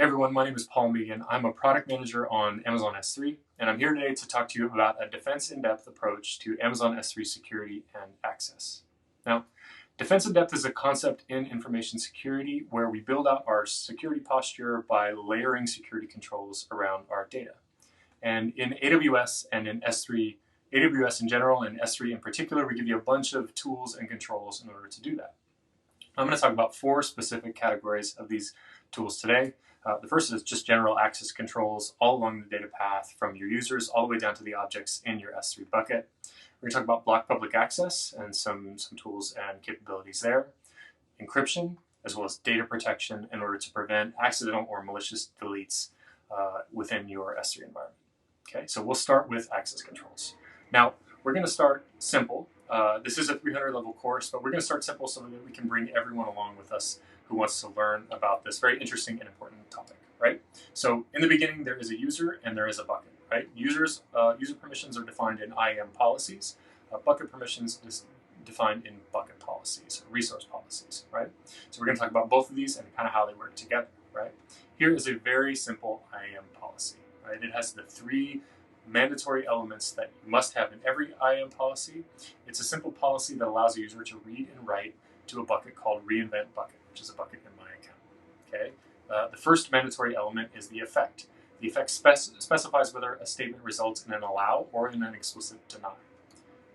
Hey everyone, my name is Paul Megan. I'm a product manager on Amazon S3, and I'm here today to talk to you about a defense in-depth approach to Amazon S3 security and access. Now, defense in-depth is a concept in information security where we build out our security posture by layering security controls around our data. And in AWS and in S3, AWS in general and S3 in particular, we give you a bunch of tools and controls in order to do that. I'm going to talk about 4 specific categories of these tools today. The first is just general access controls all along the data path from your users all the way down to the objects in your S3 bucket. We're going to talk about block public access and some tools and capabilities there. Encryption, as well as data protection in order to prevent accidental or malicious deletes within your S3 environment. Okay, so we'll start with access controls. Now, we're going to start simple. This is a 300 level course, but we're going to start simple so that we can bring everyone along with us who wants to learn about this very interesting and important topic, right? So in the beginning, there is a user and there is a bucket, right? User permissions are defined in IAM policies. Bucket permissions is defined in bucket policies, resource policies, right? So we're going to talk about both of these and kind of how they work together, right? Here is a very simple IAM policy, right? It has the 3 mandatory elements that you must have in every IAM policy. It's a simple policy that allows a user to read and write to a bucket called reinvent bucket, which is a bucket in my account. Okay. The first mandatory element is the effect. The effect specifies whether a statement results in an allow or in an explicit deny.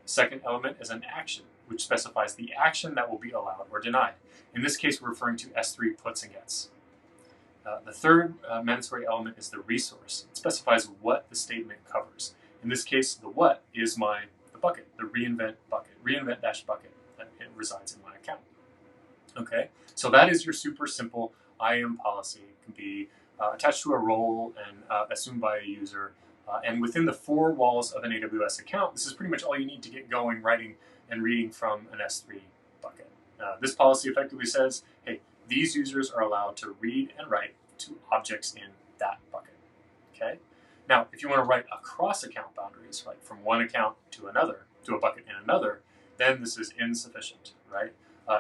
The second element is an action, which specifies the action that will be allowed or denied. In this case, we're referring to S3 puts and gets. The third mandatory element is the resource. It specifies what the statement covers. In this case, the what is the bucket, the reinvent bucket, reinvent-bucket that it resides in my account. Okay, so that is your super simple IAM policy. It can be attached to a role and assumed by a user. And within the 4 walls of an AWS account, this is pretty much all you need to get going, writing and reading from an S3 bucket. This policy effectively says, hey, these users are allowed to read and write to objects in that bucket. Okay. Now, if you want to write across account boundaries, like from one account to another, to a bucket in another, then this is insufficient, right?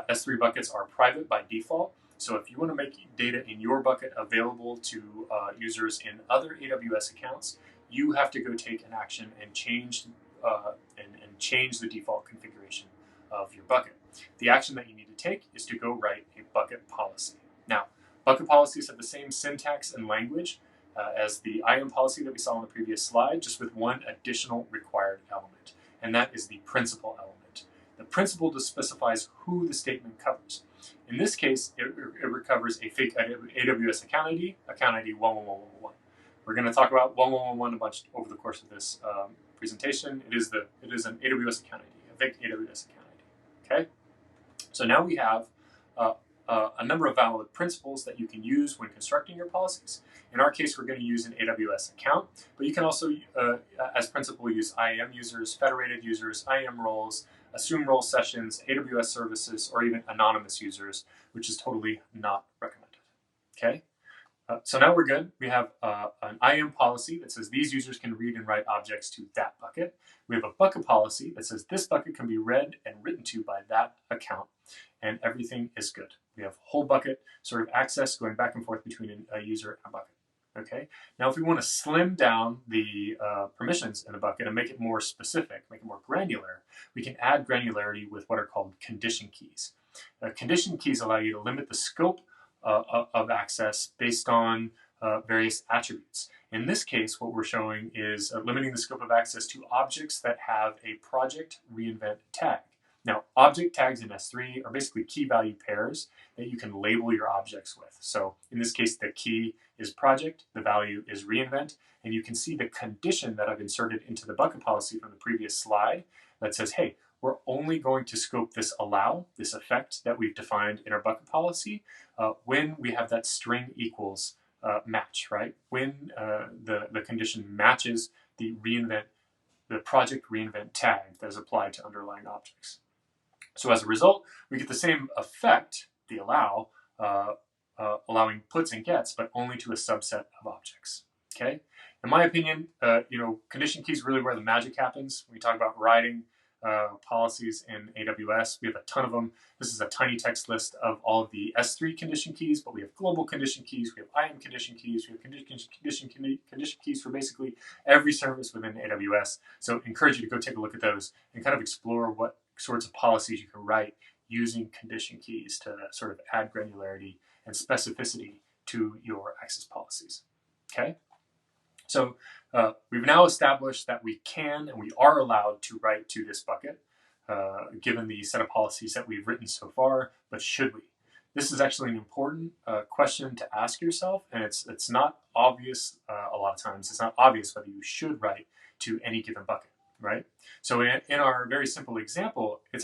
S3 buckets are private by default. So if you want to make data in your bucket available to users in other AWS accounts, you have to go take an action and change the default configuration of your bucket. The action that you need to take is to go write a bucket policy. Now, bucket policies have the same syntax and language as the IAM policy that we saw on the previous slide, just with one additional required element, and that is the principal element. The principal just specifies who the statement covers. In this case, it recovers a fake AWS account ID 111111. We're going to talk about 1111 a bunch over the course of this presentation. It is an AWS account ID, a fake AWS account ID. Okay. So now we have a number of valid principles that you can use when constructing your policies. In our case, we're going to use an AWS account, but you can also, as principle, use IAM users, federated users, IAM roles, assume role sessions, AWS services, or even anonymous users, which is totally not recommended. Okay. So now we're good. We have an IAM policy that says these users can read and write objects to that bucket. We have a bucket policy that says this bucket can be read and written to by that account, and everything is good. We have whole bucket sort of access going back and forth between a user and a bucket. Okay. Now, if we want to slim down the permissions in a bucket and make it more specific, make it more granular, we can add granularity with what are called condition keys. Condition keys allow you to limit the scope of access based on various attributes. In this case, what we're showing is limiting the scope of access to objects that have a project reinvent tag. Now, object tags in S3 are basically key value pairs that you can label your objects with. So in this case, the key is project, the value is reinvent, and you can see the condition that I've inserted into the bucket policy from the previous slide that says, hey, we're only going to scope this allow, this effect that we've defined in our bucket policy, when we have that string equals match, right? When the condition matches the project reinvent tag that is applied to underlying objects. So as a result, we get the same effect, the allow, allowing puts and gets, but only to a subset of objects. Okay. In my opinion, condition keys really where the magic happens. When we talk about writing policies in AWS. We have a ton of them. This is a tiny text list of all of the S3 condition keys, but we have global condition keys, we have IAM condition keys, we have condition keys for basically every service within AWS. So I encourage you to go take a look at those and kind of explore what sorts of policies you can write using condition keys to sort of add granularity and specificity to your access policies. Okay? So we've now established that we can and we are allowed to write to this bucket, given the set of policies that we've written so far, but should we? This is actually an important question to ask yourself, and it's not obvious a lot of times. It's not obvious whether you should write to any given bucket, right? So in our very simple example, it's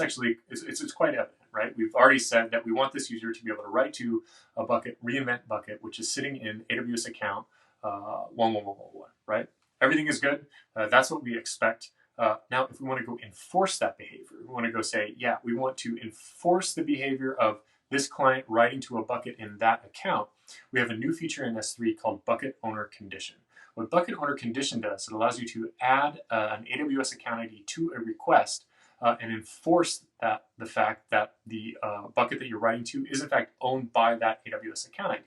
quite evident, right? We've already said that we want this user to be able to write to a bucket, reinvent bucket, which is sitting in AWS account 11111, right? Everything is good. That's what we expect. Now, if we want to go enforce that behavior, we want to go say, yeah, we want to enforce the behavior of this client writing to a bucket in that account. We have a new feature in S3 called bucket owner condition. What bucket owner condition does, it allows you to add an AWS account ID to a request and enforce the fact that the bucket that you're writing to is in fact owned by that AWS account ID.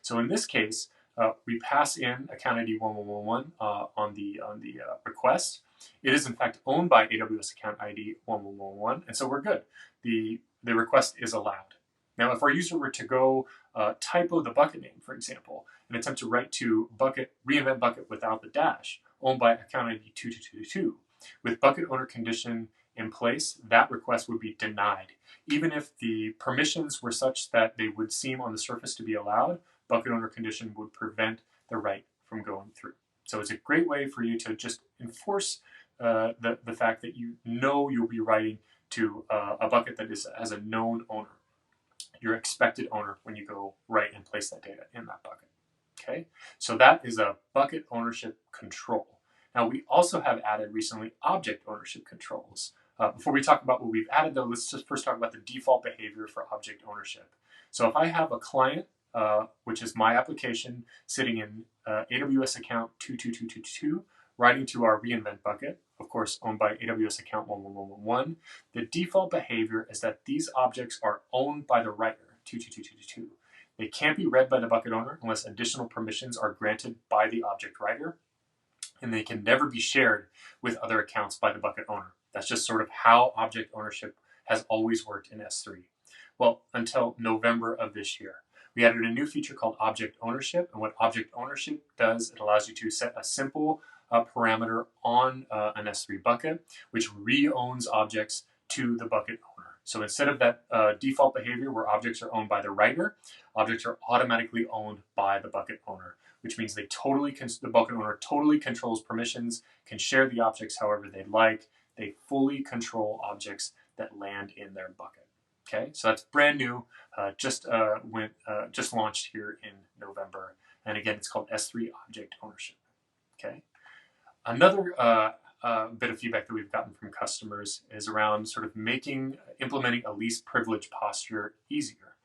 So in this case, we pass in account ID 1111 on the request. It is in fact owned by AWS account ID 1111, and so we're good. The request is allowed. Now, if our user were to go typo the bucket name, for example, and attempt to write to reinvent bucket without the dash, owned by account ID 2222, with bucket owner condition in place, that request would be denied. Even if the permissions were such that they would seem on the surface to be allowed, bucket owner condition would prevent the write from going through. So it's a great way for you to just enforce the fact that you know you'll be writing to a bucket that has a known owner, your expected owner, when you go write and place that data in that bucket. Okay, so that is a bucket ownership control. Now, we also have added recently object ownership controls. Before we talk about what we've added, though, let's just first talk about the default behavior for object ownership. So if I have a client, which is my application, sitting in AWS account 22222, writing to our reinvent bucket, of course, owned by AWS account 1111, the default behavior is that these objects are owned by the writer, 22222. They can't be read by the bucket owner unless additional permissions are granted by the object writer, and they can never be shared with other accounts by the bucket owner. That's just sort of how object ownership has always worked in S3. Well, until November of this year. We added a new feature called object ownership, and what object ownership does, it allows you to set a simple parameter on an S3 bucket, which re-owns objects to the bucket owner. So instead of that default behavior where objects are owned by the writer, objects are automatically owned by the bucket owner, which means the bucket owner totally controls permissions, can share the objects however they'd like. They fully control objects that land in their bucket. Okay, so that's brand new, just launched here in November, and again, it's called S3 Object Ownership. Okay, another bit of feedback that we've gotten from customers is around sort of implementing a least privilege posture easier.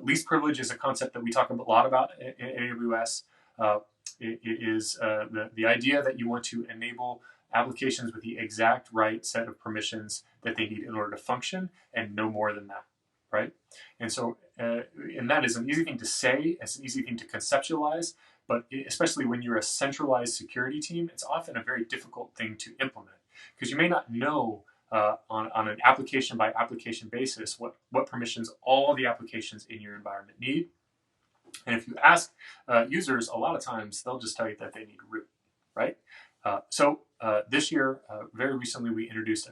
Least privilege is a concept that we talk a lot about in AWS. It is the idea that you want to enable applications with the exact right set of permissions that they need in order to function, and no more than that, right? And so, and that is an easy thing to say, it's an easy thing to conceptualize, but especially when you're a centralized security team, it's often a very difficult thing to implement, because you may not know on an application by application basis what permissions all the applications in your environment need. And if you ask users, a lot of times they'll just tell you that they need root, right? So this year, very recently, we introduced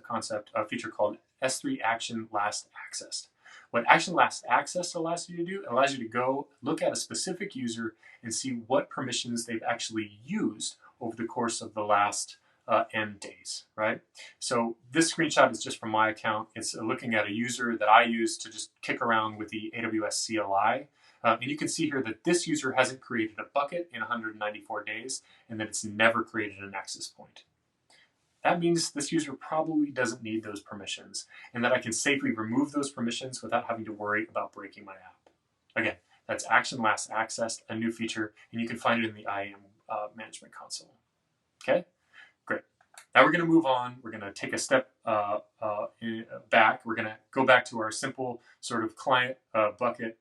a feature called S3 Action Last Accessed. What Action Last Accessed allows you to do, it allows you to go look at a specific user and see what permissions they've actually used over the course of the last N days, right? So this screenshot is just from my account. It's looking at a user that I use to just kick around with the AWS CLI. And you can see here that this user hasn't created a bucket in 194 days, and that it's never created an access point. That means this user probably doesn't need those permissions, and that I can safely remove those permissions without having to worry about breaking my app. Again, that's Action Last Accessed, a new feature, and you can find it in the IAM management console. Okay, great. Now we're going to move on. We're going to take a step back. We're going to go back to our simple sort of client bucket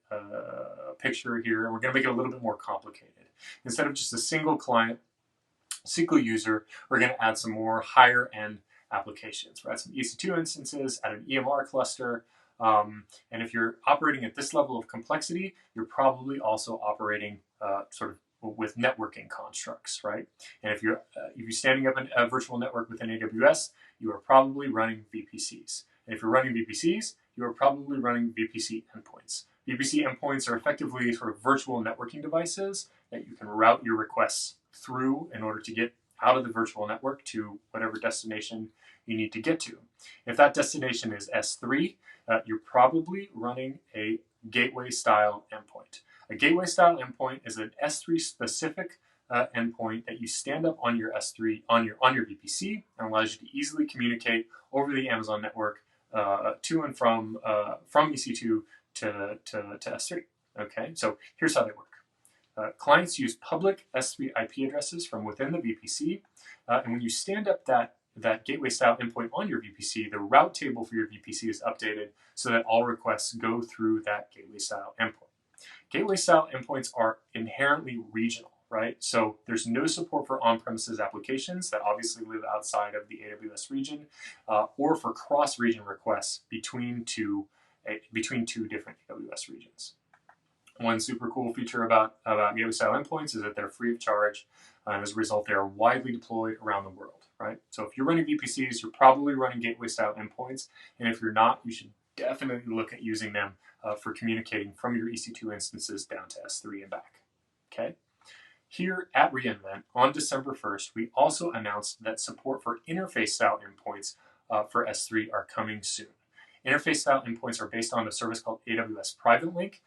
picture here, and we're going to make it a little bit more complicated. Instead of just a single client, single user, we're going to add some more higher end applications. We'll add some EC2 instances, add an EMR cluster, and if you're operating at this level of complexity, you're probably also operating sort of with networking constructs, right? And if you're standing up a virtual network within AWS, you are probably running VPCs. And if you're running VPCs, you are probably running VPC endpoints. VPC endpoints are effectively sort of virtual networking devices that you can route your requests through in order to get out of the virtual network to whatever destination you need to get to. If that destination is S3, you're probably running a gateway style endpoint. A gateway style endpoint is an S3 specific endpoint that you stand up on your S3 on your VPC and allows you to easily communicate over the Amazon network to and from EC2 to S3. Okay, so here's how they work. Clients use public S3 IP addresses from within the VPC, and when you stand up that gateway style endpoint on your VPC, the route table for your VPC is updated so that all requests go through that gateway style endpoint. Gateway style endpoints are inherently regional, right? So there's no support for on-premises applications that obviously live outside of the AWS region, or for cross-region requests between two different AWS regions. One super cool feature about gateway style endpoints is that they're free of charge, and as a result, they are widely deployed around the world, right? So if you're running VPCs, you're probably running gateway style endpoints, and if you're not, you should definitely look at using them for communicating from your EC2 instances down to S3 and back. Okay. Here at reInvent on December 1st, we also announced that support for interface style endpoints for S3 are coming soon. Interface style endpoints are based on a service called AWS Private Link,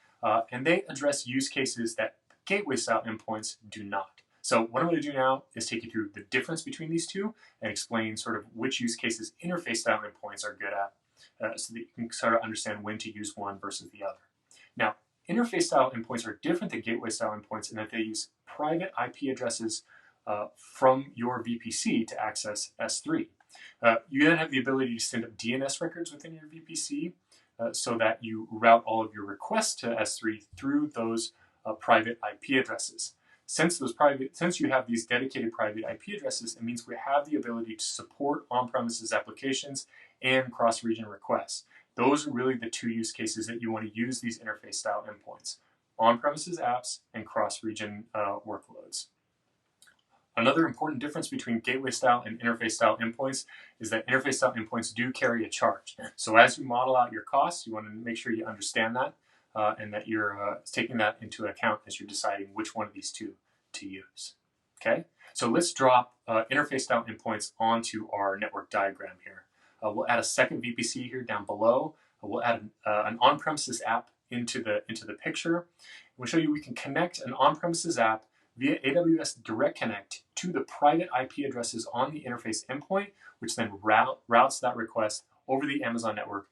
and they address use cases that gateway style endpoints do not. So what I'm going to do now is take you through the difference between these two and explain sort of which use cases interface style endpoints are good at, so that you can sort of understand when to use one versus the other. Now, interface style endpoints are different than gateway style endpoints in that they use private IP addresses from your VPC to access S3. You then have the ability to send up DNS records within your VPC so that you route all of your requests to S3 through those private IP addresses. Since you have these dedicated private IP addresses, it means we have the ability to support on-premises applications and cross-region requests. Those are really the two use cases that you want to use these interface style endpoints: on-premises apps and cross-region workloads. Another important difference between gateway style and interface style endpoints is that interface style endpoints do carry a charge. So as you model out your costs, you want to make sure you understand that and that you're taking that into account as you're deciding which one of these two to use. Okay, so let's drop interface style endpoints onto our network diagram here. We'll add a second VPC here down below. We'll add an on-premises app into the picture. We'll show you we can connect an on-premises app via AWS Direct Connect to the private IP addresses on the interface endpoint, which then routes that request over the Amazon network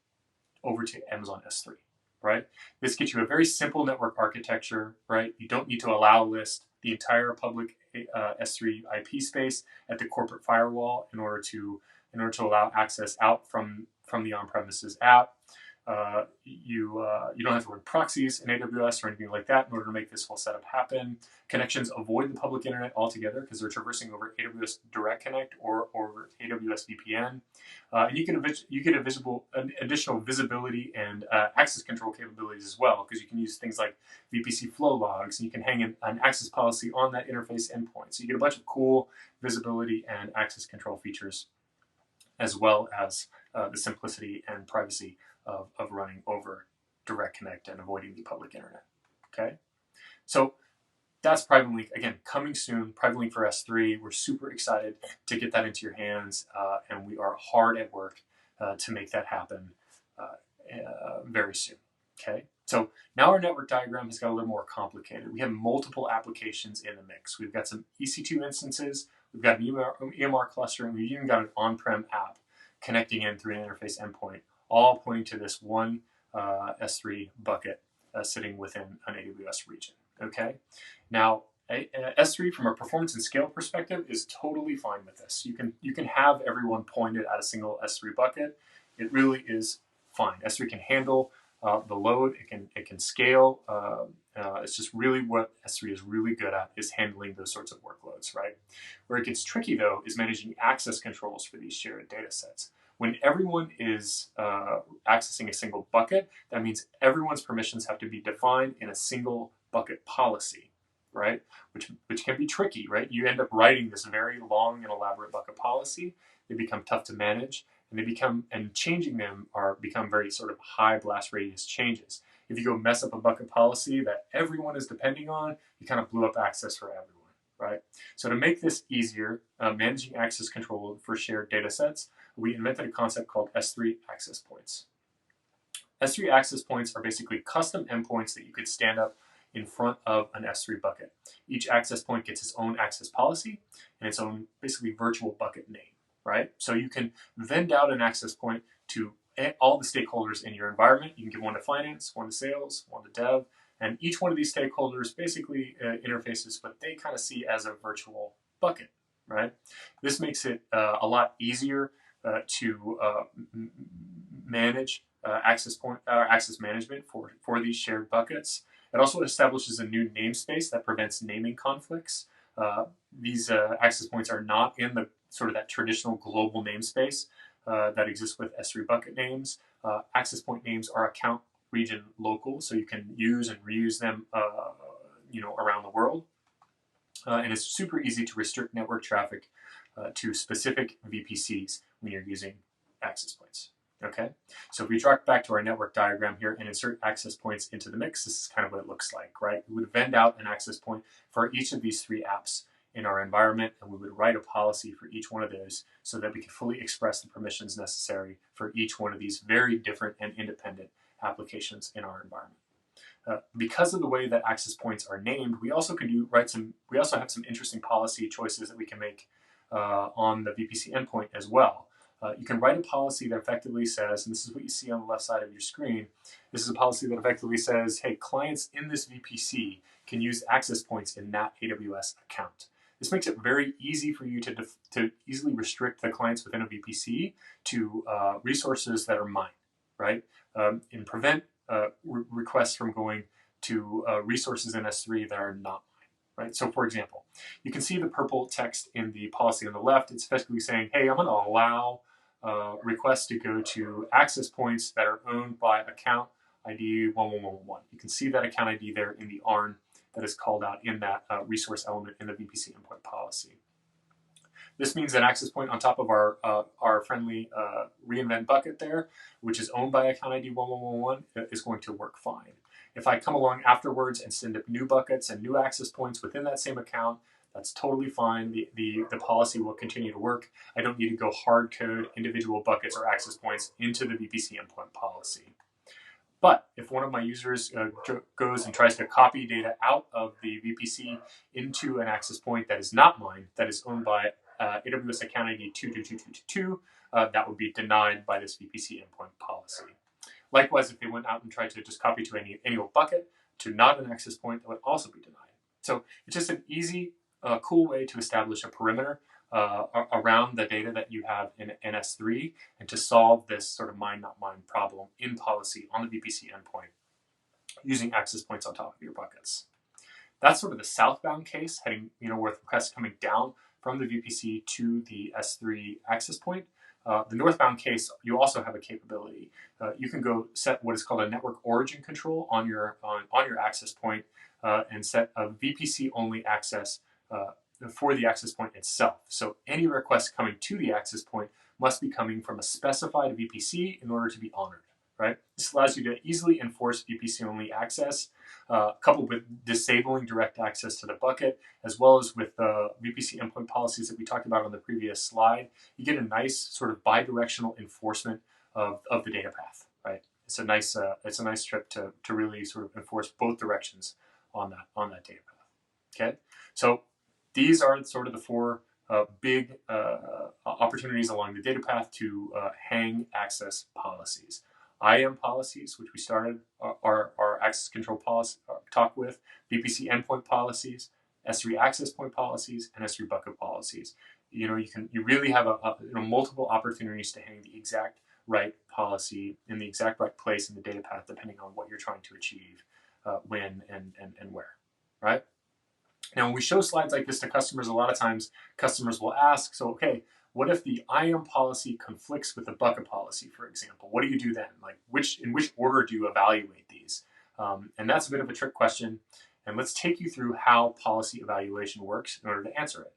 over to Amazon S3, right? This gets you a very simple network architecture, right? You don't need to allow list the entire public S3 IP space at the corporate firewall in order to allow access out from the on-premises app. You don't have to run proxies in AWS or anything like that in order to make this whole setup happen. Connections avoid the public internet altogether because they're traversing over AWS Direct Connect or AWS VPN. And you get additional visibility and access control capabilities as well, because you can use things like VPC flow logs, and you can hang an access policy on that interface endpoint. So you get a bunch of cool visibility and access control features, as well as the simplicity and privacy of running over Direct Connect and avoiding the public internet. Okay, so that's Private Link, again, coming soon. Private Link for S3. We're super excited to get that into your hands, and we are hard at work to make that happen very soon. Okay, so now our network diagram has got a little more complicated. We have multiple applications in the mix. We've got some EC2 instances, we've got an EMR cluster, and we've even got an on-prem app connecting in through an interface endpoint, all pointing to this one S3 bucket sitting within an AWS region. Okay. Now, S3 from a performance and scale perspective is totally fine with this. You can have everyone pointed at a single S3 bucket. It really is fine. S3 can handle the load. It can scale. It's just really what S3 is really good at is handling those sorts of workloads, right? Where it gets tricky though is managing access controls for these shared data sets. When everyone is accessing a single bucket, that means everyone's permissions have to be defined in a single bucket policy, right? Which can be tricky, right? You end up writing this very long and elaborate bucket policy. They become tough to manage, and changing them become very sort of high blast radius changes. If you go mess up a bucket policy that everyone is depending on, you kind of blew up access for everyone, right? So to make this easier, managing access control for shared data sets, we invented a concept called S3 access points. S3 access points are basically custom endpoints that you could stand up in front of an S3 bucket. Each access point gets its own access policy and its own basically virtual bucket name, right? So you can vend out an access point to all the stakeholders in your environment. You can give one to finance, one to sales, one to dev, and each one of these stakeholders basically interfaces what they kind of see as a virtual bucket, right? This makes it a lot easier to manage access management for these shared buckets. It also establishes a new namespace that prevents naming conflicts. These access points are not in the sort of that traditional global namespace that exists with S3 bucket names. Access point names are account region local, so you can use and reuse them around the world. And it's super easy to restrict network traffic to specific VPCs when you're using access points. Okay, so if we track back to our network diagram here and insert access points into the mix, this is kind of what it looks like, right? We would vend out an access point for each of these three apps in our environment, and we would write a policy for each one of those so that we could fully express the permissions necessary for each one of these very different and independent applications in our environment. Because of the way that access points are named, we also have some interesting policy choices that we can make on the VPC endpoint as well. You can write a policy that effectively says, and this is what you see on the left side of your screen, this is a policy that effectively says, hey, clients in this VPC can use access points in that AWS account. This makes it very easy for you to easily restrict the clients within a VPC to resources that are mine, right? And prevent requests from going to resources in S3 that are not mine, right? So for example, you can see the purple text in the policy on the left. It's effectively saying, hey, I'm going to allow requests to go to access points that are owned by account ID 1111. You can see that account ID there in the ARN that is called out in that resource element in the VPC endpoint policy. This means an access point on top of our friendly reinvent bucket there, which is owned by account ID 1111, is going to work fine. If I come along afterwards and send up new buckets and new access points within that same account, that's totally fine. The policy will continue to work. I don't need to go hard code individual buckets or access points into the VPC endpoint policy. But if one of my users goes and tries to copy data out of the VPC into an access point that is not mine, that is owned by AWS account ID 22222, that would be denied by this VPC endpoint policy. Likewise, if they went out and tried to just copy to any old bucket to not an access point, that would also be denied. So it's just an easy, cool way to establish a perimeter around the data that you have in S3 and to solve this sort of mine not mine problem in policy on the VPC endpoint using access points on top of your buckets. That's sort of the southbound case, heading with requests coming down from the VPC to the S3 access point. The northbound case, you also have a capability. You can go set what is called a network origin control on your access point and set a VPC only access for the access point itself. So any request coming to the access point must be coming from a specified VPC in order to be honored, right? This allows you to easily enforce VPC only access, coupled with disabling direct access to the bucket, as well as with the VPC endpoint policies that we talked about on the previous slide. You get a nice sort of bidirectional enforcement of the data path, right? It's a nice trip to really sort of enforce both directions on that data path. Okay, so these are sort of the four big opportunities along the data path to hang access policies. IAM policies, which we started our access control policy talk with, VPC endpoint policies, S3 access point policies, and S3 bucket policies. You really have multiple opportunities to hang the exact right policy in the exact right place in the data path, depending on what you're trying to achieve, when and where, right? Now, when we show slides like this to customers, a lot of times customers will ask, so, okay, what if the IAM policy conflicts with the bucket policy, for example? What do you do then? Like, in which order do you evaluate these? And that's a bit of a trick question. And let's take you through how policy evaluation works in order to answer it.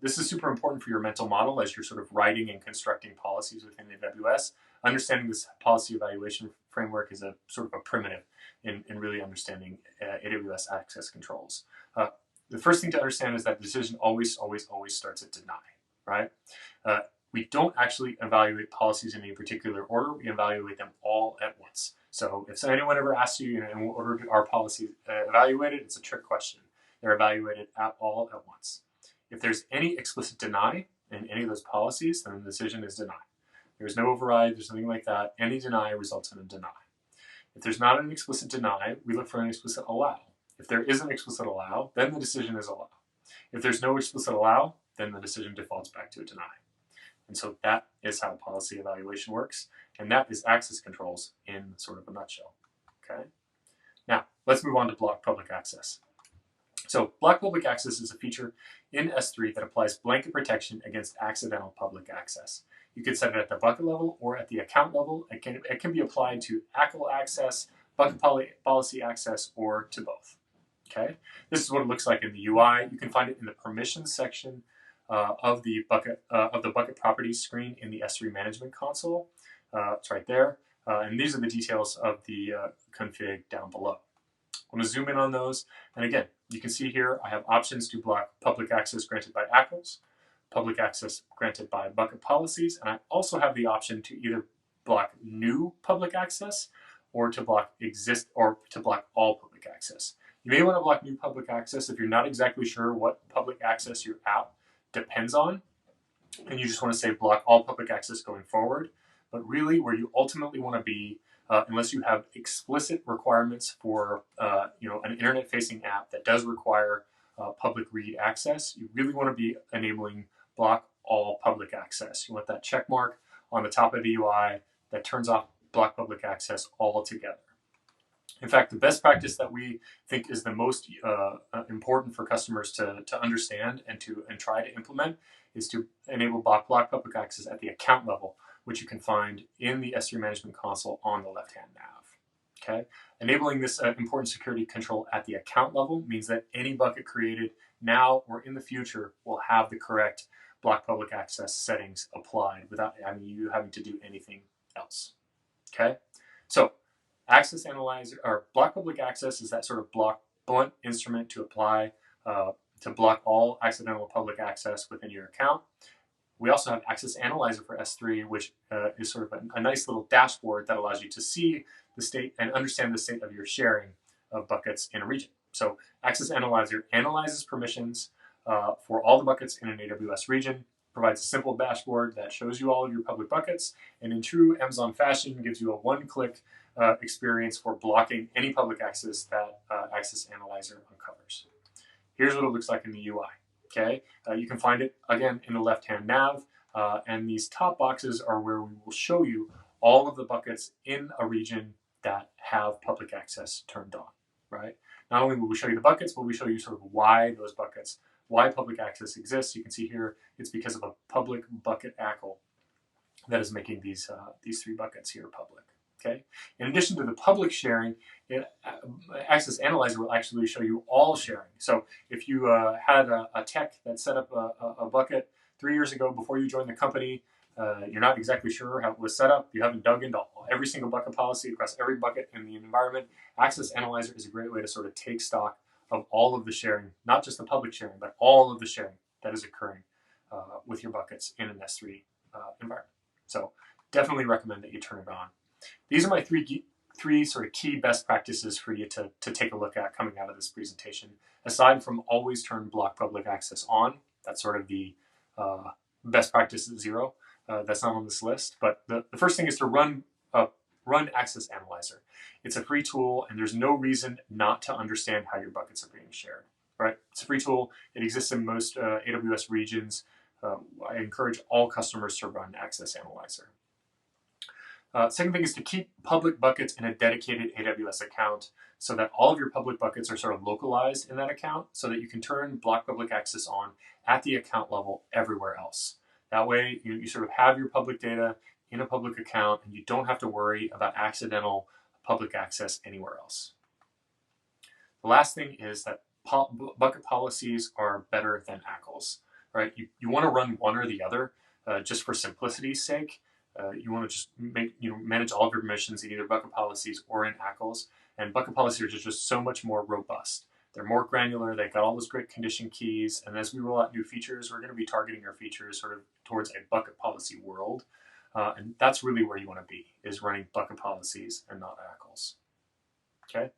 This is super important for your mental model as you're sort of writing and constructing policies within AWS. Understanding this policy evaluation framework is a sort of a primitive in really understanding AWS access controls. The first thing to understand is that the decision always starts at deny, right? We don't actually evaluate policies in any particular order. We evaluate them all at once. So if anyone ever asks you, in what order are policies evaluated, it's a trick question. They're evaluated all at once. If there's any explicit deny in any of those policies, then the decision is deny. There's no override, there's nothing like that. Any deny results in a deny. If there's not an explicit deny, we look for an explicit allow. If there is an explicit allow, then the decision is allow. If there's no explicit allow, then the decision defaults back to a deny. And so that is how policy evaluation works. And that is access controls in sort of a nutshell. Okay. Now, let's move on to block public access. So block public access is a feature in S3 that applies blanket protection against accidental public access. You can set it at the bucket level or at the account level. It can be applied to ACL access, bucket policy access, or to both. Okay, this is what it looks like in the UI. You can find it in the permissions section of the bucket properties screen in the S3 management console. It's right there, and these are the details of the config down below. I'm going to zoom in on those, and again, you can see here I have options to block public access granted by ACLs, public access granted by bucket policies, and I also have the option to either block new public access or to block all public access. You may want to block new public access if you're not exactly sure what public access your app depends on, and you just want to say block all public access going forward. But really, where you ultimately want to be, unless you have explicit requirements for an internet-facing app that does require public read access, you really want to be enabling block all public access. You want that check mark on the top of the UI that turns off block public access altogether. In fact, the best practice that we think is the most important for customers to understand and try to implement is to enable block public access at the account level, which you can find in the S3 management console on the left-hand nav. Okay, enabling this important security control at the account level means that any bucket created now or in the future will have the correct block public access settings applied without you having to do anything else. Okay, so access analyzer or block public access is that sort of blunt instrument to apply to block all accidental public access within your account. We also have Access Analyzer for S3, which is sort of a nice little dashboard that allows you to see the state and understand the state of your sharing of buckets in a region. So Access Analyzer analyzes permissions for all the buckets in an AWS region, provides a simple dashboard that shows you all of your public buckets, and in true Amazon fashion gives you a one-click experience for blocking any public access that Access Analyzer uncovers. Here's what it looks like in the UI. Okay, you can find it again in the left-hand nav, and these top boxes are where we will show you all of the buckets in a region that have public access turned on. Right? Not only will we show you the buckets, but we show you sort of why public access exists. You can see here it's because of a public bucket ACL that is making these three buckets here public. Okay. In addition to the public sharing, Access Analyzer will actually show you all sharing. So if you had a tech that set up a bucket 3 years ago before you joined the company, you're not exactly sure how it was set up, you haven't dug into every single bucket policy across every bucket in the environment, Access Analyzer is a great way to sort of take stock of all of the sharing, not just the public sharing, but all of the sharing that is occurring with your buckets in an S3 environment. So definitely recommend that you turn it on. These are my three sort of key best practices for you to take a look at coming out of this presentation. Aside from always turn block public access on, that's sort of the best practice at 0. That's not on this list, but the first thing is to run run Access Analyzer. It's a free tool, and there's no reason not to understand how your buckets are being shared. Right? It's a free tool. It exists in most AWS regions. I encourage all customers to run Access Analyzer. Second thing is to keep public buckets in a dedicated AWS account so that all of your public buckets are sort of localized in that account so that you can turn block public access on at the account level everywhere else. That way, you sort of have your public data in a public account and you don't have to worry about accidental public access anywhere else. The last thing is that bucket policies are better than ACLs, right? You want to run one or the other just for simplicity's sake. You want to just manage all of your permissions in either bucket policies or in ACLs. And bucket policies are just so much more robust. They're more granular. They've got all those great condition keys. And as we roll out new features, we're going to be targeting our features sort of towards a bucket policy world. And that's really where you want to be, is running bucket policies and not ACLs. Okay.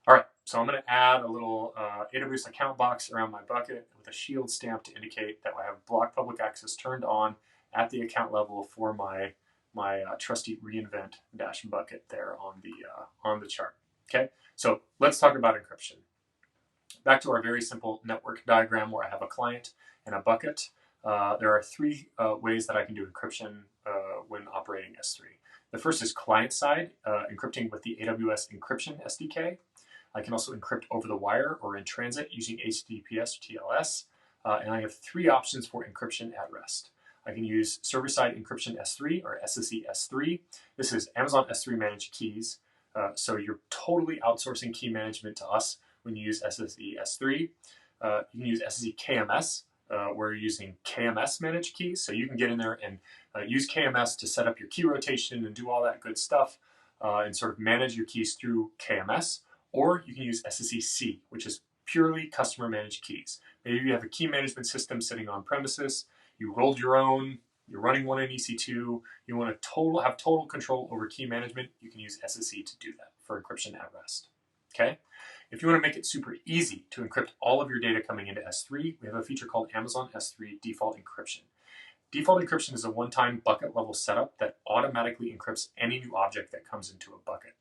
All right, so I'm going to add a little AWS account box around my bucket with a shield stamp to indicate that I have block public access turned on at the account level for my trusty reInvent dash bucket there on the chart. Okay, so let's talk about encryption. Back to our very simple network diagram where I have a client and a bucket. There are three ways that I can do encryption when operating S3. The first is client-side, encrypting with the AWS Encryption SDK. I can also encrypt over the wire or in transit using HTTPS or TLS. And I have three options for encryption at rest. I can use server-side encryption S3 or SSE S3. This is Amazon S3 managed keys. So you're totally outsourcing key management to us when you use SSE S3. You can use SSE KMS, where you're using KMS managed keys. So you can get in there and use KMS to set up your key rotation and do all that good stuff and sort of manage your keys through KMS. Or you can use SSE-C, which is purely customer managed keys. Maybe you have a key management system sitting on premises, you rolled your own, you're running one in EC2, you want to have total control over key management, you can use SSE to do that for encryption at rest. Okay? If you want to make it super easy to encrypt all of your data coming into S3, we have a feature called Amazon S3 Default Encryption. Default encryption is a one-time bucket level setup that automatically encrypts any new object that comes into a bucket.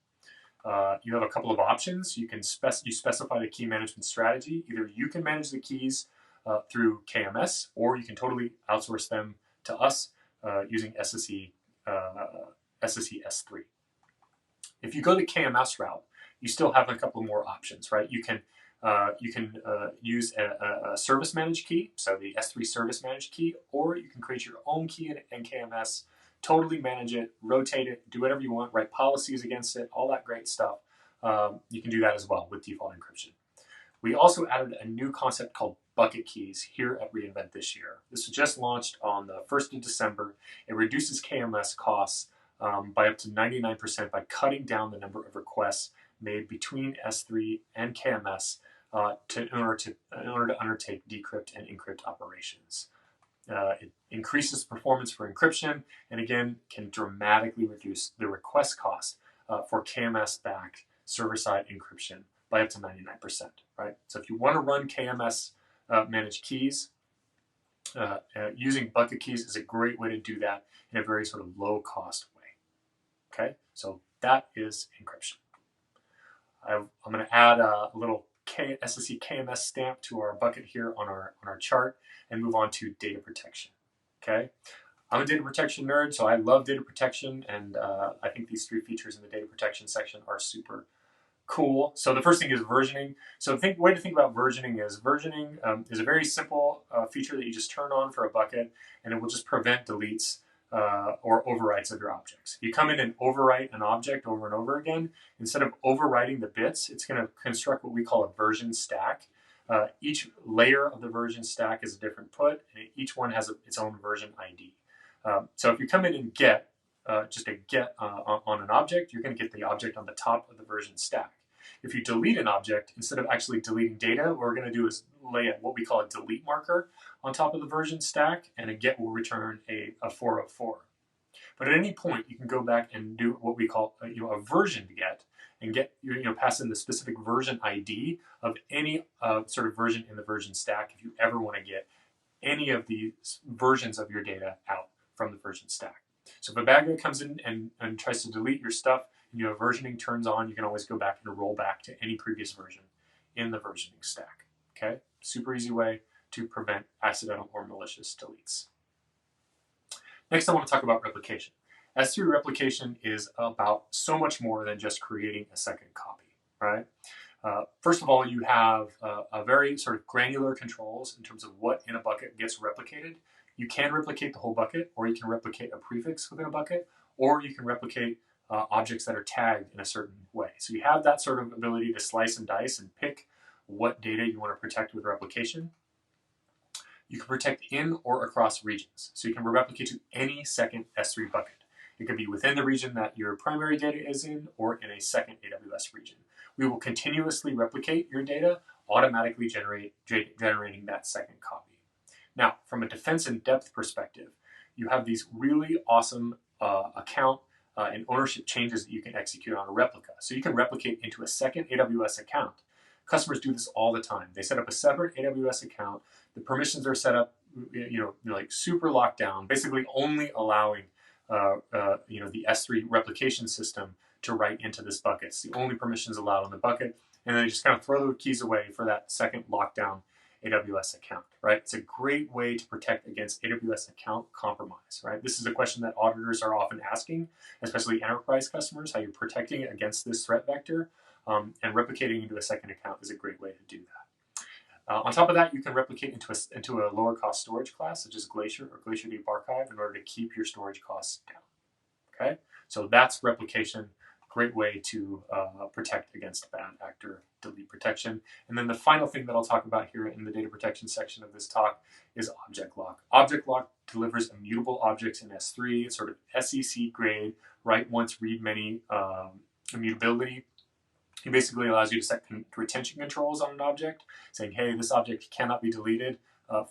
You have a couple of options. You specify the key management strategy. Either you can manage the keys through KMS, or you can totally outsource them to us using SSE S3. If you go the KMS route, you still have a couple more options, right? You can use a service managed key, so the S3 service managed key, or you can create your own key in KMS. Totally manage it, rotate it, do whatever you want, write policies against it, all that great stuff. You can do that as well with default encryption. We also added a new concept called bucket keys here at reInvent this year. This was just launched on the 1st of December. It reduces KMS costs by up to 99% by cutting down the number of requests made between S3 and KMS in order to undertake decrypt and encrypt operations. It increases performance for encryption and again can dramatically reduce the request cost for KMS-backed server-side encryption by up to 99%, right? So if you want to run KMS managed keys, using bucket keys is a great way to do that in a very sort of low-cost way, okay? So that is encryption. I'm going to add a little SSE KMS stamp to our bucket here on our chart and move on to data protection. Okay, I'm a data protection nerd, so I love data protection, and I think these three features in the data protection section are super cool. So the first thing is versioning. So the way to think about versioning is a very simple feature that you just turn on for a bucket, and it will just prevent deletes or overwrites of your objects. If you come in and overwrite an object over and over again, instead of overwriting the bits, it's going to construct what we call a version stack. Each layer of the version stack is a different put, and each one has its own version ID. So if you come in and get just a get on an object, you're going to get the object on the top of the version stack. If you delete an object, instead of actually deleting data, what we're going to do is lay what we call a delete marker on top of the version stack, and a get will return a 404. But at any point, you can go back and do what we call a version get, and get pass in the specific version ID of any sort of version in the version stack if you ever want to get any of these versions of your data out from the version stack. So if a bad guy comes in and tries to delete your stuff and you have versioning turns on, you can always go back and roll back to any previous version in the versioning stack. Okay, super easy way to prevent accidental or malicious deletes. Next, I want to talk about replication. S3 replication is about so much more than just creating a second copy, right? First of all, you have a very sort of granular controls in terms of what in a bucket gets replicated. You can replicate the whole bucket, or you can replicate a prefix within a bucket, or you can replicate objects that are tagged in a certain way. So you have that sort of ability to slice and dice and pick what data you want to protect with replication. You can protect in or across regions. So you can replicate to any second S3 bucket. It could be within the region that your primary data is in, or in a second AWS region. We will continuously replicate your data, automatically generating that second copy. Now, from a defense in depth perspective, you have these really awesome account and ownership changes that you can execute on a replica. So you can replicate into a second AWS account. Customers do this all the time. They set up a separate AWS account. The permissions are set up, like super locked down, basically only allowing the S3 replication system to write into this bucket. It's the only permissions allowed on the bucket, and then they just kind of throw the keys away for that second lockdown AWS account, right? It's a great way to protect against AWS account compromise, right? This is a question that auditors are often asking, especially enterprise customers, how you're protecting against this threat vector, and replicating into a second account is a great way to do that. On top of that, you can replicate into a lower cost storage class, such as Glacier or Glacier Deep Archive, in order to keep your storage costs down. Okay, so that's replication. Great way to protect against bad actor delete protection. And then the final thing that I'll talk about here in the data protection section of this talk is object lock. Object lock delivers immutable objects in S3. It's sort of SEC grade, write once, read many immutability. It basically allows you to set retention controls on an object, saying, hey, this object cannot be deleted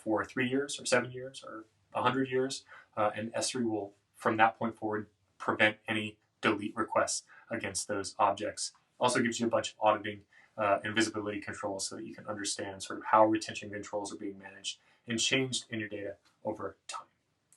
for 3 years or 7 years or 100 years. And S3 will, from that point forward, prevent any delete requests against those objects. Also gives you a bunch of auditing and visibility controls so that you can understand sort of how retention controls are being managed and changed in your data over time.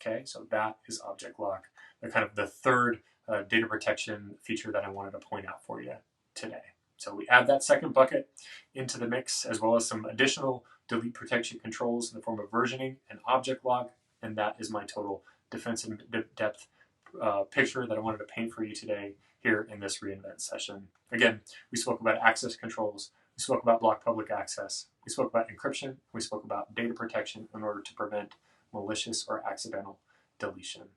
Okay, so that is object lock, the third data protection feature that I wanted to point out for you today. So we add that second bucket into the mix, as well as some additional delete protection controls in the form of versioning and object lock, and that is my total defense in depth picture that I wanted to paint for you today here in this reInvent session. Again, we spoke about access controls, we spoke about block public access, we spoke about encryption, we spoke about data protection in order to prevent malicious or accidental deletion.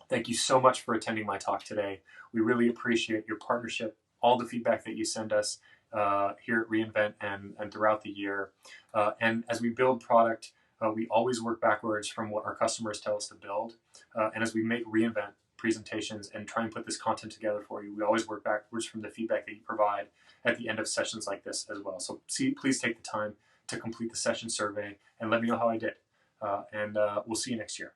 Thank you so much for attending my talk today. We really appreciate your partnership, all the feedback that you send us here at reInvent and throughout the year. And as we build product, we always work backwards from what our customers tell us to build. And as we make reInvent presentations and try and put this content together for you, we always work backwards from the feedback that you provide at the end of sessions like this as well. So please take the time to complete the session survey and let me know how I did. And we'll see you next year.